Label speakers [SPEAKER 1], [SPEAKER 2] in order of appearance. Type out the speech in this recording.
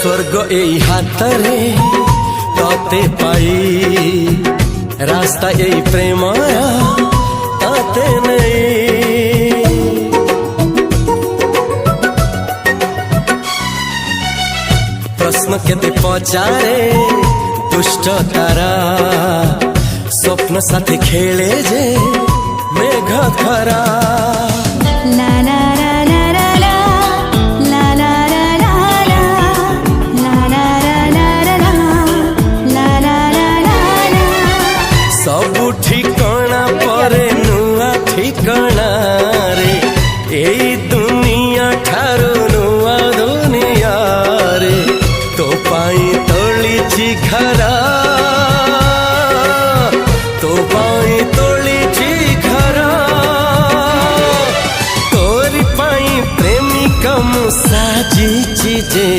[SPEAKER 1] स्वर्ग एई हातरे तते पाई रास्ता एई प्रेमाया ताते नहीं। प्रश्न केते पचारे दुष्ट तारा स्वप्न साथी खेले जे मेघ खरा।
[SPEAKER 2] ला ला ला ला ला ला ला ला ला ला ला ला ला ला ला।
[SPEAKER 1] सबु ठिकाना परे नुआ ठिकाना रे एई दुनिया ठारू नुआ दुनिया रे। तो पाई तोलिची घरा तो पाई तोलिची घरा तोरी पाई प्रेमिका मु साजिची जे